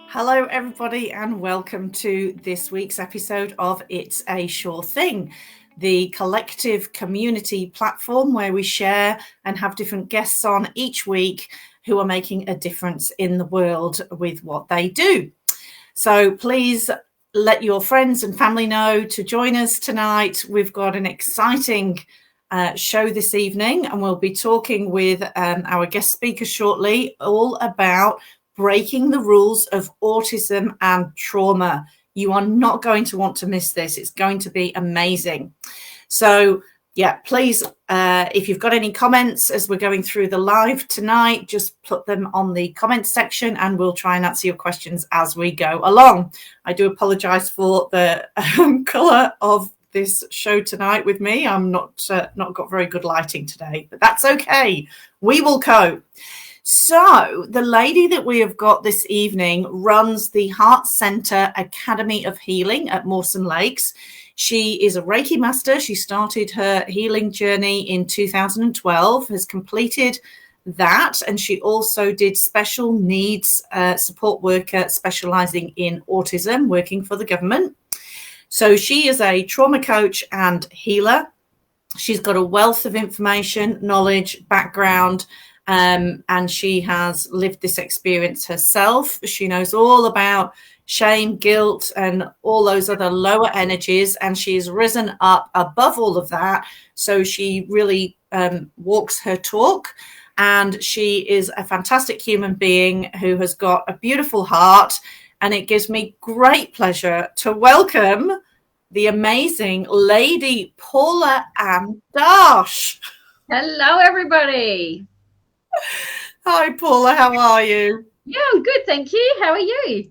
Hello, everybody, and welcome to this week's episode of It's a Sure Thing, the collective community platform where we share and have different guests on each week who are making a difference in the world with what they do. So please let your friends and family know to join us tonight. We've got an exciting show this evening, and we'll be talking with our guest speaker shortly all about breaking the rules of autism and trauma. You are not going to want to miss this. It's going to be amazing. So yeah, please, if you've got any comments as we're going through the live tonight, just put them on the comments section and we'll try and answer your questions as we go along. I do apologize for the color of this show tonight with me. I'm not got very good lighting today, but that's okay. We will cope. So the lady that we have got this evening runs the Heart Center Academy of Healing at Mawson Lakes. She is a Reiki Master. She started her healing journey in 2012, has completed that, and she also did special needs support worker specialising in autism, working for the government. So she is a trauma coach and healer. She's got a wealth of information, knowledge, background, and she has lived this experience herself. She knows all about shame, guilt, and all those other lower energies, and she's risen up above all of that. So she really walks her talk, and she is a fantastic human being who has got a beautiful heart, and it gives me great pleasure to welcome the amazing Lady Paula Darch. Hello, everybody. Hi, Paula. How are you? Yeah, I'm good, thank you. How are you?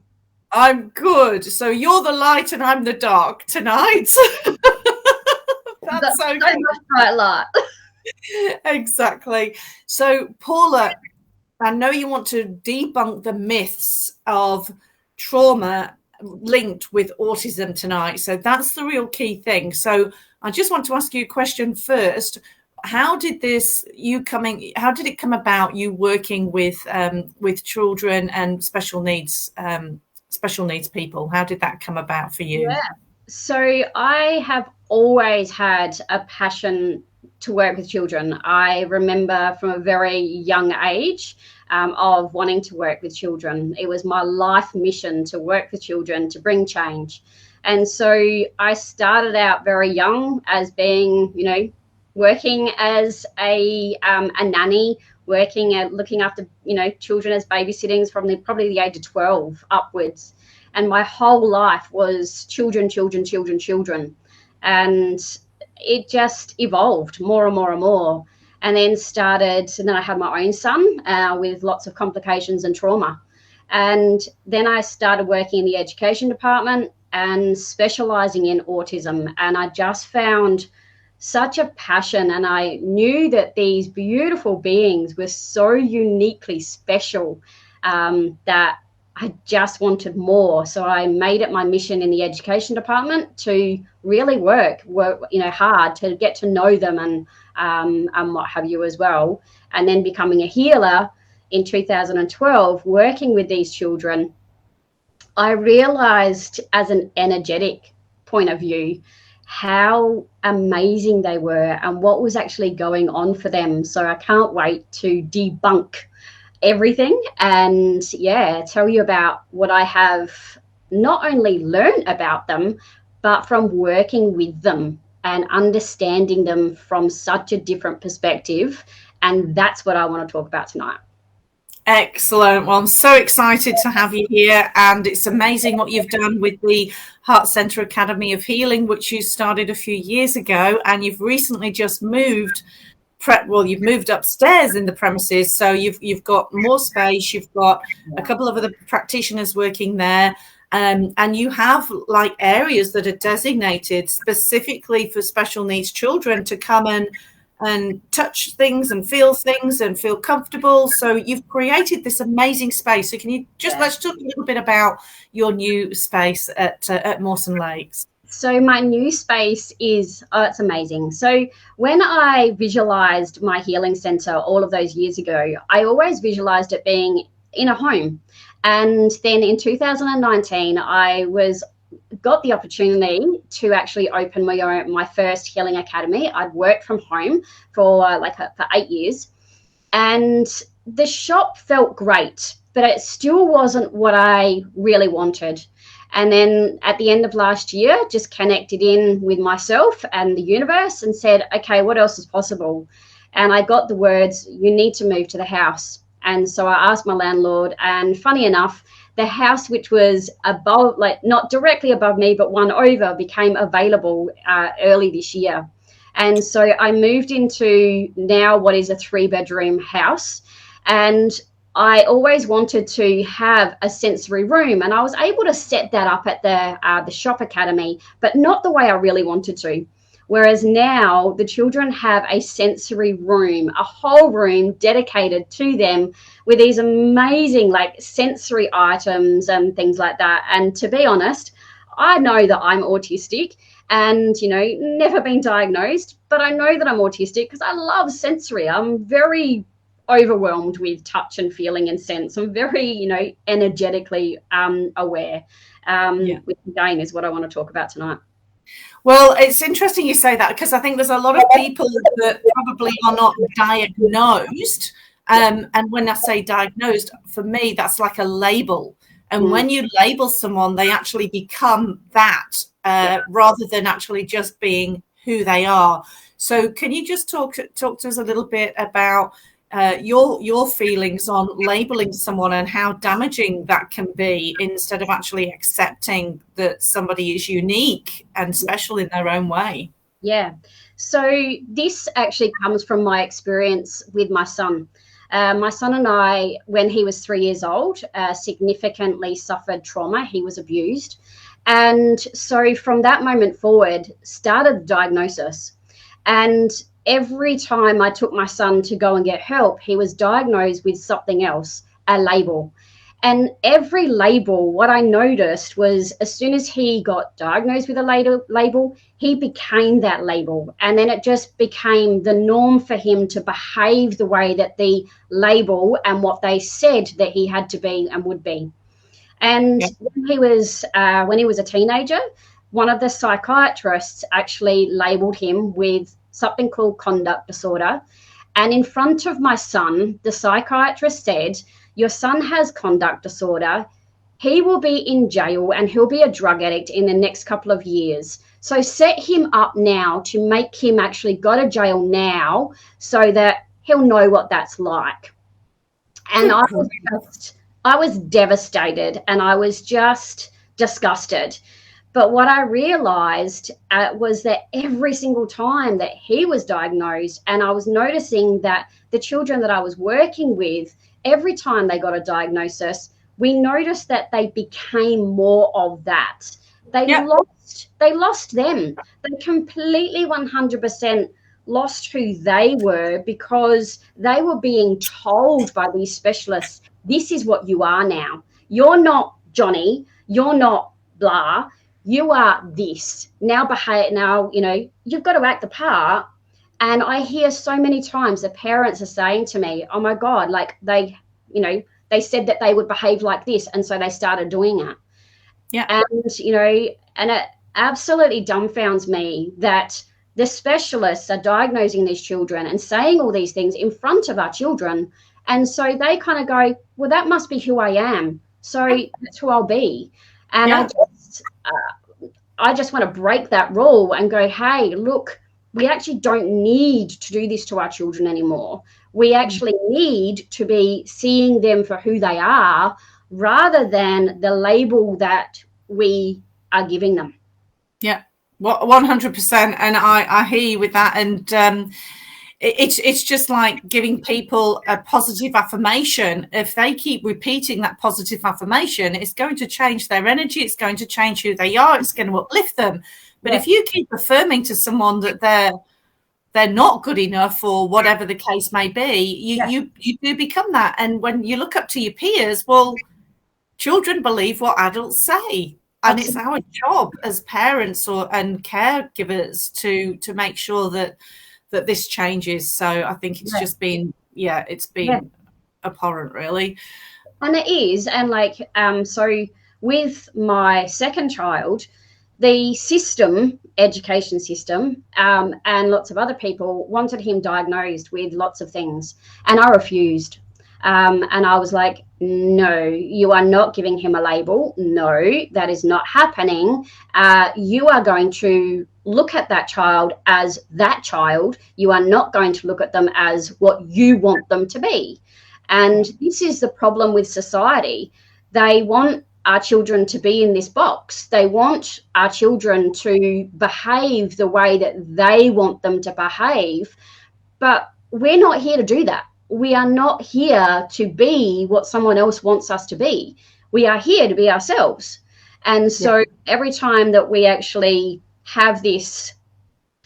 I'm good. So you're the light and I'm the dark tonight. That's so much bright light. Exactly. So, Paula, I know you want to debunk the myths of trauma linked with autism tonight. So that's the real key thing. So I just want to ask you a question first. How did it come about, you working with children and special needs people? How did that come about for you? Yeah. So I have always had a passion to work with children. I remember from a very young age of wanting to work with children. It was my life mission to work with children, to bring change. And so I started out very young as being, working as a nanny, working at looking after, children as babysittings from probably the age of 12 upwards. And my whole life was children. And it just evolved more and more and more. And then I had my own son with lots of complications and trauma. And then I started working in the education department and specialising in autism. And I just found such a passion, and I knew that these beautiful beings were so uniquely special that I just wanted more. So I made it my mission in the education department to really work hard to get to know them and what have you as well. And then becoming a healer in 2012, working with these children, I realized as an energetic point of view how amazing they were and what was actually going on for them. So I can't wait to debunk everything and tell you about what I have not only learned about them, but from working with them and understanding them from such a different perspective. And that's what I want to talk about tonight. Excellent. Well, I'm so excited to have you here, and it's amazing what you've done with the Heart Center Academy of Healing, which you started a few years ago, and you've recently just moved upstairs in the premises, so you've got more space. You've got a couple of other practitioners working there, and you have like areas that are designated specifically for special needs children to come and touch things and feel comfortable. So you've created this amazing space. So can you let's talk a little bit about your new space at Mawson Lakes? So my new space is, it's amazing. So when I visualized my healing center all of those years ago, I always visualized it being in a home. And then in 2019, I got the opportunity to actually open my first healing academy. I'd worked from home for for 8 years, and the shop felt great, but it still wasn't what I really wanted. And then at the end of last year, just connected in with myself and the universe and said, okay, what else is possible? And I got the words, you need to move to the house. And so I asked my landlord, and funny enough, the house, which was above, like not directly above me, but one over, became available early this year. And so I moved into now what is a 3-bedroom house. And I always wanted to have a sensory room, and I was able to set that up at the shop academy, but not the way I really wanted to. Whereas now the children have a sensory room, a whole room dedicated to them with these amazing like sensory items and things like that. And to be honest, I know that I'm autistic and, never been diagnosed, but I know that I'm autistic because I love sensory. I'm very overwhelmed with touch and feeling and sense. I'm very, energetically aware, which again is what I want to talk about tonight. Well, it's interesting you say that, because I think there's a lot of people that probably are not diagnosed. And when I say diagnosed, for me, that's like a label. And when you label someone, they actually become that rather than actually just being who they are. So can you just talk to us a little bit about your feelings on labeling someone and how damaging that can be, instead of actually accepting that somebody is unique and special in their own way? Yeah. So this actually comes from my experience with my son. My son and I, when he was 3 years old, significantly suffered trauma. He was abused. And so from that moment forward, started the diagnosis. And every time I took my son to go and get help, he was diagnosed with something else, a label. And every label, what I noticed was as soon as he got diagnosed with a label, he became that label. And then it just became the norm for him to behave the way that the label and what they said that he had to be and would be. And when he was a teenager, one of the psychiatrists actually labeled him with something called conduct disorder. And in front of my son, the psychiatrist said, your son has conduct disorder. He will be in jail and he'll be a drug addict in the next couple of years. So set him up now to make him actually go to jail now so that he'll know what that's like. And I was devastated and I was just disgusted. But what I realized was that every single time that he was diagnosed, and I was noticing that the children that I was working with, every time they got a diagnosis, we noticed that they became more of that. They lost them. They completely 100% lost who they were because they were being told by these specialists, this is what you are now. You're not Johnny. You're not blah. You are this. Now behave. Now, you've got to act the part. And I hear so many times the parents are saying to me, oh my God, like they said that they would behave like this. And so they started doing it. Yeah. And it absolutely dumbfounds me that the specialists are diagnosing these children and saying all these things in front of our children. And so they kind of go, well, that must be who I am. So that's who I'll be. And I just want to break that rule and go, hey, look, we actually don't need to do this to our children anymore. We actually need to be seeing them for who they are rather than the label that we are giving them. Yeah, 100%. And I hear you with that. And it's just like giving people a positive affirmation. If they keep repeating that positive affirmation, it's going to change their energy. It's going to change who they are. It's going to uplift them. But if you keep affirming to someone that they're not good enough or whatever the case may be, you do become that. And when you look up to your peers, well, children believe what adults say. And it's our job as parents and caregivers to make sure that this changes. So I think it's just been, it's been abhorrent, really. And it is. And like, so with my second child, the system, education system, and lots of other people wanted him diagnosed with lots of things. And I refused. And I was like, no, you are not giving him a label. No, that is not happening. You are going to look at that child as that child. You are not going to look at them as what you want them to be. And this is the problem with society. They want our children to be in this box. They want our children to behave the way that they want them to behave. But we're not here to do that. We are not here to be what someone else wants us to be. We are here to be ourselves. And so every time that we actually have this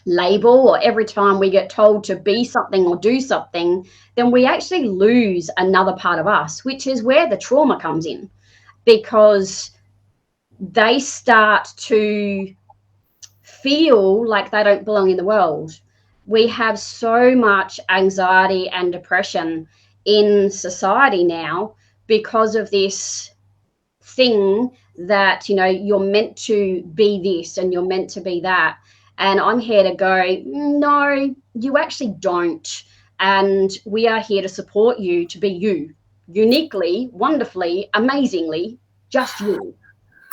label, or every time we get told to be something or do something, then we actually lose another part of us, which is where the trauma comes in, because they start to feel like they don't belong in the world. We have so much anxiety and depression in society now because of this thing that, you know, you're meant to be this and you're meant to be that. And I'm here to go, no, you actually don't. And we are here to support you to be you, uniquely, wonderfully, amazingly, just you.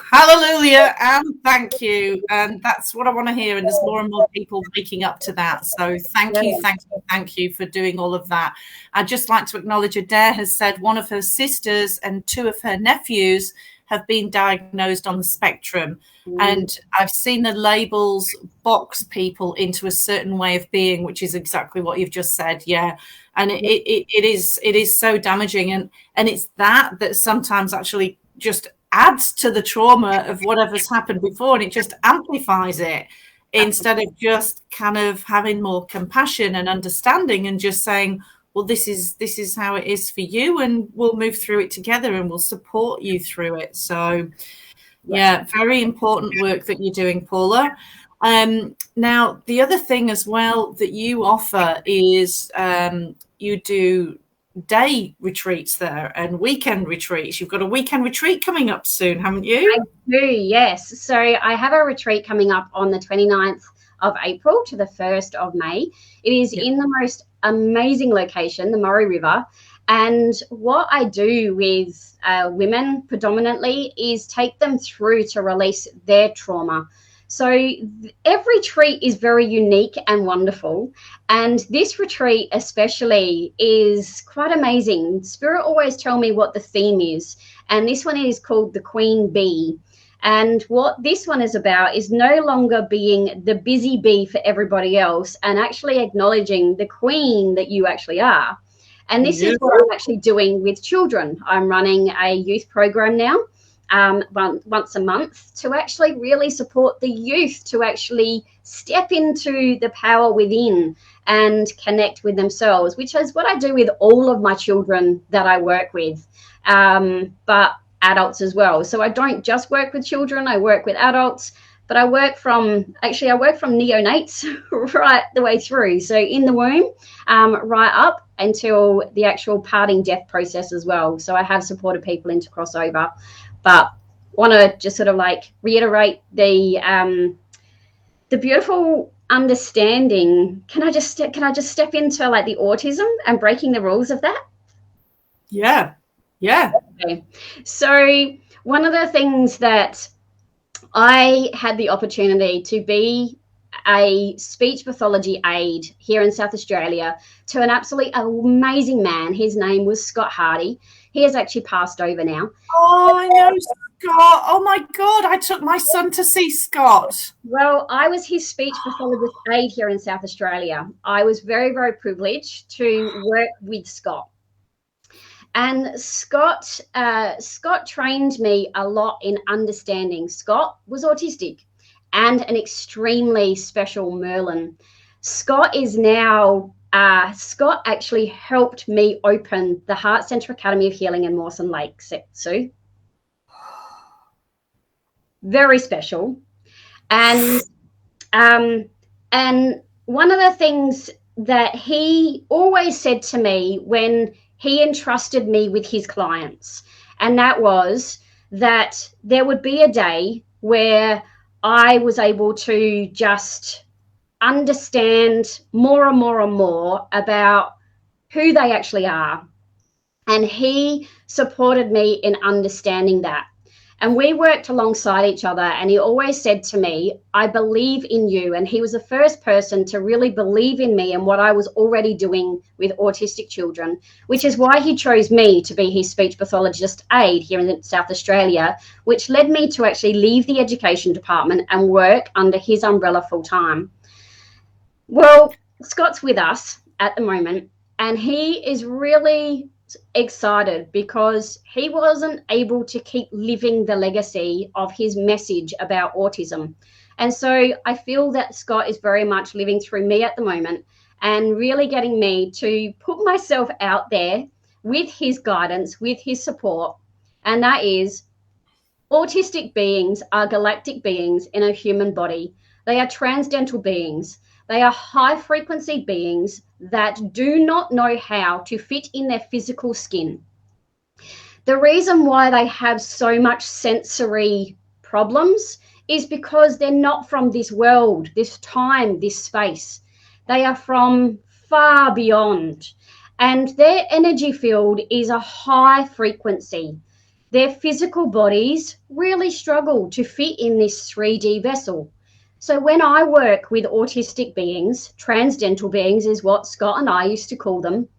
Hallelujah and thank you. And that's what I want to hear. And there's more and more people waking up to that. So thank you for doing all of that. I'd just like to acknowledge Adair has said one of her sisters and two of her nephews have been diagnosed on the spectrum. And I've seen the labels box people into a certain way of being, which is exactly what you've just said. Yeah. And it is so damaging. And it's that sometimes actually just adds to the trauma of whatever's happened before, and it just amplifies it instead of just kind of having more compassion and understanding and just saying, well, this is how it is for you, and we'll move through it together and we'll support you through it. So yeah, very important work that you're doing, Paula. Now the other thing as well that you offer is you do day retreats there and weekend retreats. You've got a weekend retreat coming up soon, haven't you? I do, yes. So I have a retreat coming up on the 29th of April to the 1st of May. It is in the most amazing location, the Murray River. And what I do with women predominantly is take them through to release their trauma. So every retreat is very unique and wonderful. And this retreat especially is quite amazing. Spirit always tell me what the theme is. And this one is called the Queen Bee. And what this one is about is no longer being the busy bee for everybody else and actually acknowledging the queen that you actually are. And this is what I'm actually doing with children. I'm running a youth program now, once a month, to actually really support the youth to actually step into the power within and connect with themselves, which is what I do with all of my children that I work with, but adults as well. So I don't just work with children, I work with adults, but I work from neonates right the way through. So in the womb, right up until the actual parting death process as well. So I have supported people into crossover, but want to just sort of like reiterate the beautiful understanding. Can I just step into like the autism and breaking the rules of that? Yeah. Okay. So one of the things that I had the opportunity to be a speech pathology aide here in South Australia to an absolutely amazing man. His name was Scott Hardy. He has actually passed over now. Oh, I know Scott. Oh my God, I took my son to see Scott. Well, I was his speech pathologist aide here in South Australia. I was very, very privileged to work with Scott. And Scott trained me a lot in understanding. Scott was autistic and an extremely special Merlin. Scott actually helped me open the Heart Centre Academy of Healing in Mawson Lake, Sue. Very special. And one of the things that he always said to me when he entrusted me with his clients. And that was that there would be a day where I was able to just understand more and more and more about who they actually are. And he supported me in understanding that. And we worked alongside each other. And he always said to me, I believe in you. And he was the first person to really believe in me and what I was already doing with autistic children, which is why he chose me to be his speech pathologist aide here in South Australia, which led me to actually leave the education department and work under his umbrella full time. Well, Scott's with us at the moment, and he is really excited because he wasn't able to keep living the legacy of his message about autism. And so I feel that Scott is very much living through me at the moment and really getting me to put myself out there with his guidance, with his support. And that is, autistic beings are galactic beings in a human body. They are transcendental beings. They are high frequency beings that do not know how to fit in their physical skin. The reason why they have so much sensory problems is because they're not from this world, this time, this space. They are from far beyond. And their energy field is a high frequency. Their physical bodies really struggle to fit in this 3D vessel. So when I work with autistic beings, transcendental beings is what Scott and I used to call them,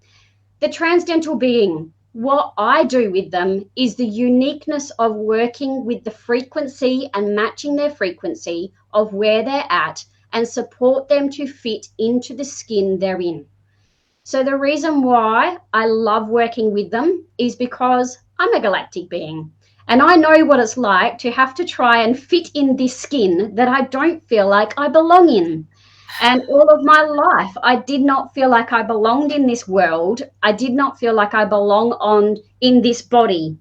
the transcendental being, what I do with them is the uniqueness of working with the frequency and matching their frequency of where they're at and support them to fit into the skin they're in. So the reason why I love working with them is because I'm a galactic being. And I know what it's like to have to try and fit in this skin that I don't feel like I belong in. And all of my life, I did not feel like I belonged in this world. I did not feel like I belong in this body.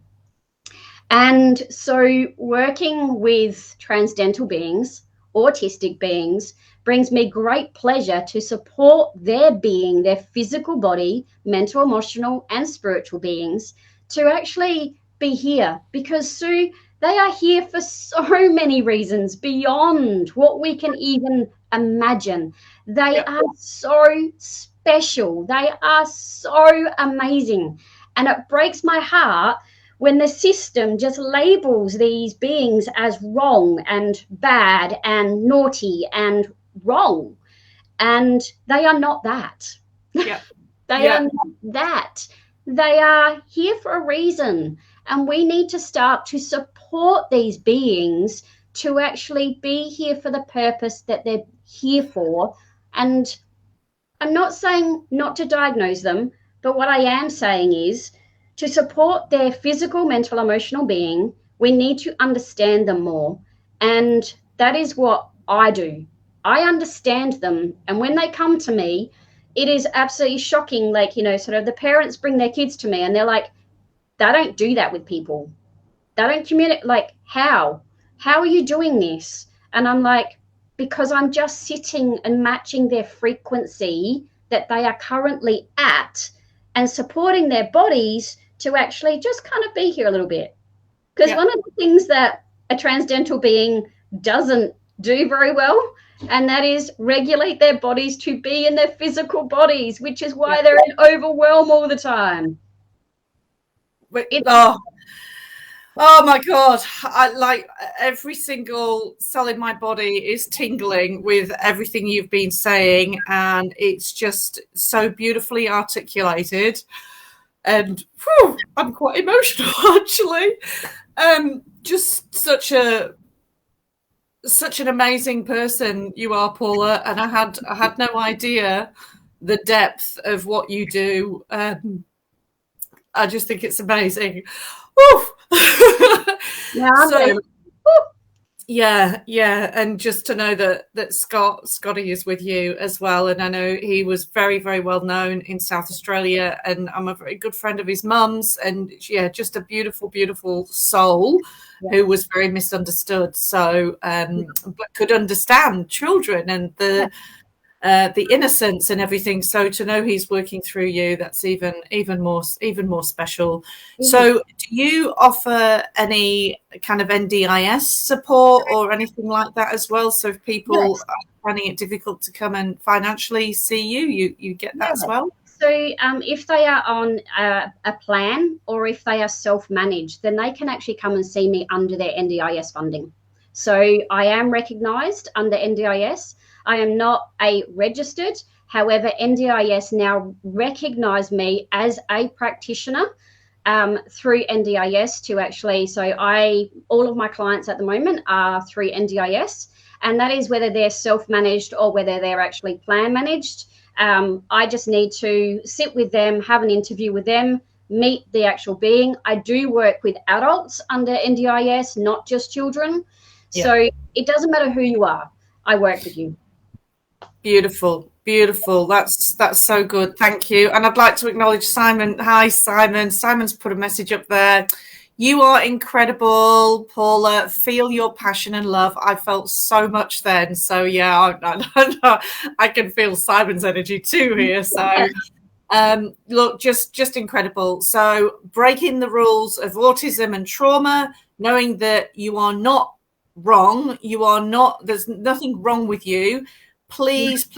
And so working with transcendental beings, autistic beings, brings me great pleasure to support their being, their physical body, mental, emotional, and spiritual beings to actually be here, because Sue, they are here for so many reasons beyond what we can even imagine. They are so special. They are so amazing. And it breaks my heart when the system just labels these beings as wrong and bad and naughty and wrong. And they are not that. Yeah. They are not that. They are here for a reason. And we need to start to support these beings to actually be here for the purpose that they're here for. And I'm not saying not to diagnose them, but what I am saying is to support their physical, mental, emotional being, we need to understand them more. And that is what I do. I understand them. And when they come to me, it is absolutely shocking. Like, sort of the parents bring their kids to me and they're like, they don't do that with people. They don't communicate. Like, how are you doing this? And I'm like, because I'm just sitting and matching their frequency that they are currently at and supporting their bodies to actually just kind of be here a little bit. Because one of the things that a transcendental being doesn't do very well, and that is regulate their bodies to be in their physical bodies, which is why they're in overwhelm all the time. Oh my God. I like every single cell in my body is tingling with everything you've been saying. And it's just so beautifully articulated. And I'm quite emotional, actually. Just such an amazing person you are, Paula. And I had no idea the depth of what you do. I just think it's amazing. And just to know that Scotty is with you as well, and I know he was very, very well known in South Australia, and I'm a very good friend of his mum's, and just a beautiful, beautiful soul who was very misunderstood. So, but could understand children and the the innocence and everything. So to know he's working through you, that's even more special. Mm-hmm. So do you offer any kind of NDIS support or anything like that as well? So if people are finding it difficult to come and financially see you, you get that as well? So if they are on a plan, or if they are self-managed, then they can actually come and see me under their NDIS funding. So I am recognised under NDIS. I am not a registered. However, NDIS now recognise me as a practitioner through NDIS to actually, so all of my clients at the moment are through NDIS, and that is whether they're self-managed or whether they're actually plan managed. I just need to sit with them, have an interview with them, meet the actual being. I do work with adults under NDIS, not just children. Yeah. So it doesn't matter who you are. I work with you. Beautiful. That's so good. Thank you. And I'd like to acknowledge Simon. Hi, Simon. Simon's put a message up there. You are incredible, Paula. Feel your passion and love. I felt so much then. So yeah, I can feel Simon's energy too here. So look, just incredible. So breaking the rules of autism and trauma, knowing that you are not wrong. There's nothing wrong with you. Please,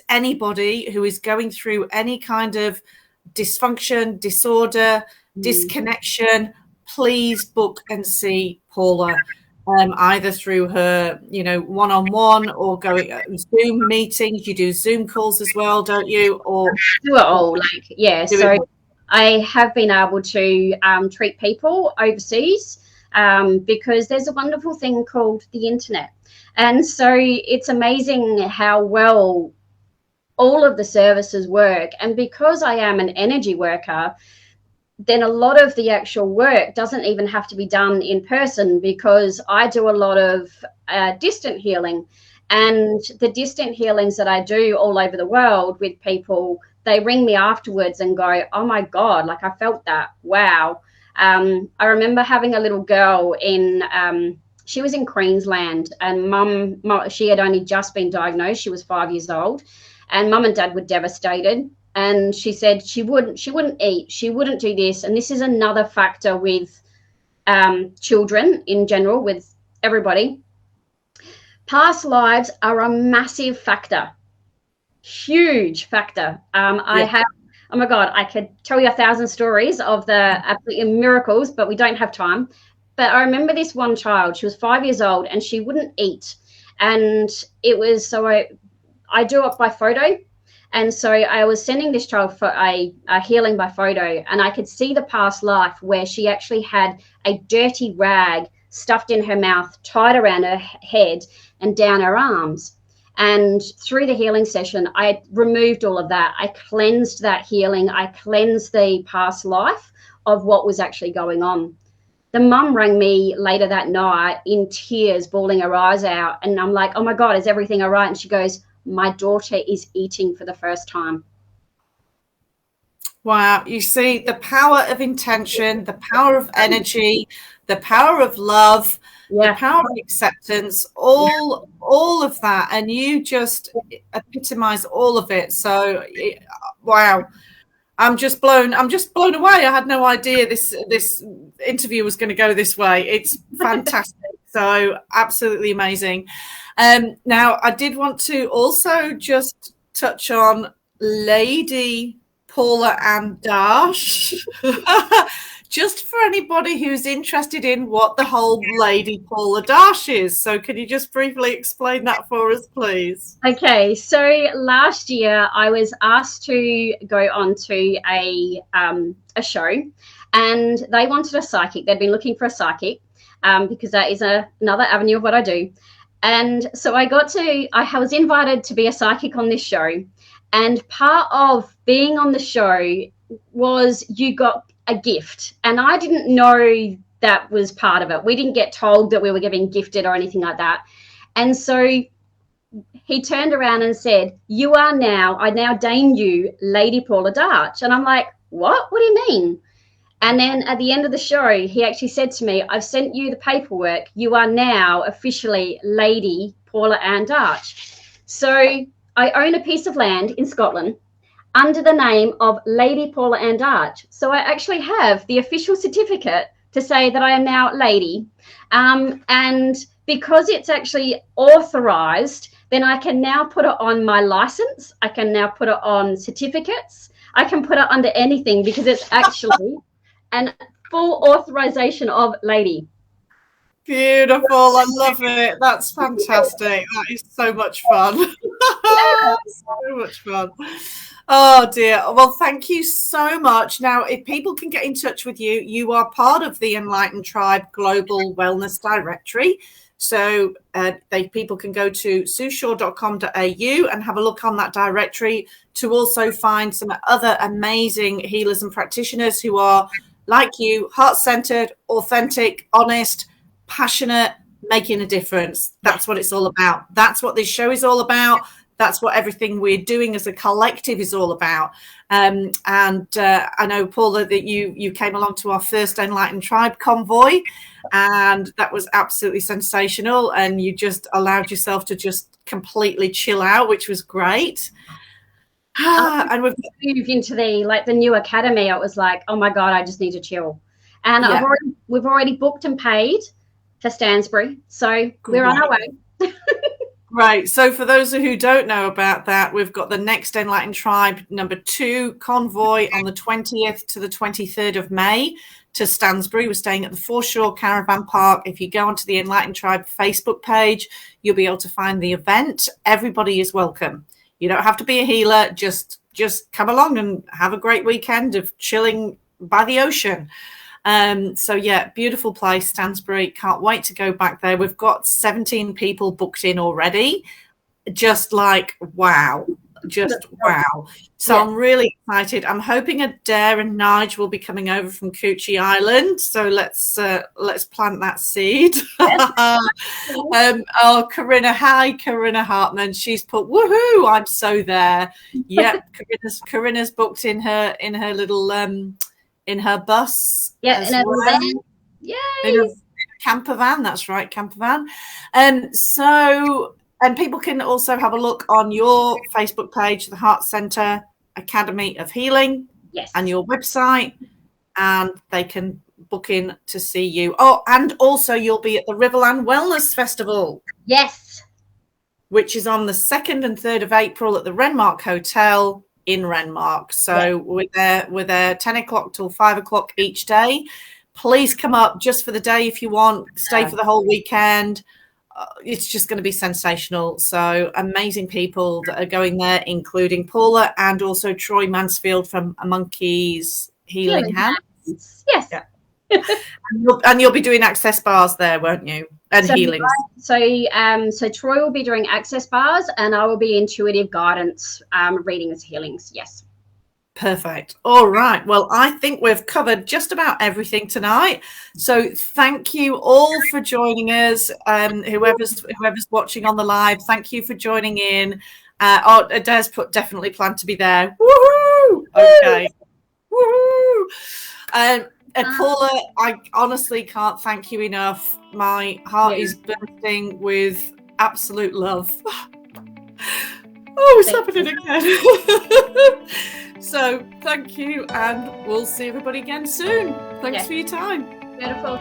anybody who is going through any kind of dysfunction, disorder, disconnection, please book and see Paula, either through her, one-on-one or going Zoom meetings. You do Zoom calls as well, don't you? Or do it all, So I have been able to treat people overseas because there's a wonderful thing called the internet. And so it's amazing how well all of the services work. And because I am an energy worker, then a lot of the actual work doesn't even have to be done in person, because I do a lot of distant healing. And the distant healings that I do all over the world with people, they ring me afterwards and go, oh my God, like I felt that. Wow. I remember having a little girl she was in Queensland, and mum, she had only just been diagnosed. She was 5 years old, and mum and dad were devastated. And she said she wouldn't eat, she wouldn't do this. And this is another factor with children in general, with everybody. Past lives are a massive factor, huge factor. I have, oh my God, I could tell you 1,000 stories of the absolute miracles, but we don't have time. But I remember this one child, she was 5 years old, and she wouldn't eat. And it was, so I do it by photo. And so I was sending this child for a healing by photo, and I could see the past life where she actually had a dirty rag stuffed in her mouth, tied around her head and down her arms. And through the healing session, I removed all of that. I cleansed that healing. I cleansed the past life of what was actually going on. The mum rang me later that night in tears, bawling her eyes out. And I'm like, oh my God, is everything all right? And she goes, my daughter is eating for the first time. Wow. You see the power of intention, the power of energy, the power of love, the power of acceptance, all of that. And you just epitomize all of it. So, wow. I'm just blown away. I had no idea this interview was going to go this way. It's fantastic. So absolutely amazing. Now, I did want to also just touch on Lady Paula Darch, just for anybody who's interested in what the whole Lady Paula Darch is. So can you just briefly explain that for us, please? Okay, so last year I was asked to go on to a show, and they wanted a psychic. They'd been looking for a psychic because that is another avenue of what I do. And so I was invited to be a psychic on this show. And part of being on the show was you got a gift. And I didn't know that was part of it. We didn't get told that we were getting gifted or anything like that. And so he turned around and said, I now deign you Lady Paula Darch. And I'm like, what? What do you mean? And then at the end of the show, he actually said to me, I've sent you the paperwork. You are now officially Lady Paula Darch. So I own a piece of land in Scotland under the name of Lady Paula Darch. So I actually have the official certificate to say that I am now Lady. And because it's actually authorized, then I can now put it on my license. I can now put it on certificates. I can put it under anything because it's actually an full authorization of Lady. Beautiful. I love it. That's fantastic. That is so much fun. So much fun. Oh dear. Well, thank you so much. Now, if people can get in touch with you, you are part of the Enlightened Tribe Global Wellness Directory. So people can go to sushaw.com.au and have a look on that directory to also find some other amazing healers and practitioners who are like you, heart-centered, authentic, honest, passionate, making a difference. That's what it's all about. That's what this show is all about. That's what everything we're doing as a collective is all about. And I know, Paula, that you came along to our first Enlightened Tribe convoy, and that was absolutely sensational. And you just allowed yourself to just completely chill out, which was great. And we've moved into the new academy. I was like, oh my God, I just need to chill. And we've already booked and paid for Stansbury, so we're on our way. Right. So for those who don't know about that, we've got the next Enlightened Tribe #2 convoy on the 20th to the 23rd of May to Stansbury. We're staying at the Foreshore Caravan Park. If you go onto the Enlightened Tribe Facebook page, you'll be able to find the event. Everybody is welcome. You don't have to be a healer. Just come along and have a great weekend of chilling by the ocean. So yeah, beautiful place, Stansbury. Can't wait to go back there. We've got 17 people booked in already. Just like, wow. Just wow. So I'm really excited. I'm hoping Adair and Nige will be coming over from Coochie Island. So let's plant that seed. Corinna, hi, Corinna Hartman. She's put woohoo, I'm so there. Yep, Corinna's booked in her little in her bus. Yeah, in a van. Yay! In a camper van, that's right, camper van. And people can also have a look on your Facebook page, the Heart Centre Academy of Healing, yes, and your website, and they can book in to see you. Oh, and also you'll be at the Riverland Wellness Festival. Yes. Which is on the 2nd and 3rd of April at the Renmark Hotel in Renmark. So we're there 10 o'clock till 5 o'clock each day. Please come up just for the day if you want. Stay for the whole weekend. It's just going to be sensational. So amazing people that are going there, including Paula and also Troy Mansfield from A Monkey's Healing Hands. Yes. Yeah. and you'll be doing access bars there, won't you? And healing. So Troy will be doing access bars, and I will be intuitive guidance, readings, healings. Yes. Perfect. All right. Well, I think we've covered just about everything tonight. So thank you all for joining us. Whoever's watching on the live, thank you for joining in. Adair's put definitely plan to be there. Woohoo! Okay. Woohoo! And Paula, I honestly can't thank you enough. My heart is bursting with absolute love. Oh, it's happening again. So thank you, and we'll see everybody again soon. Thanks for your time. Beautiful.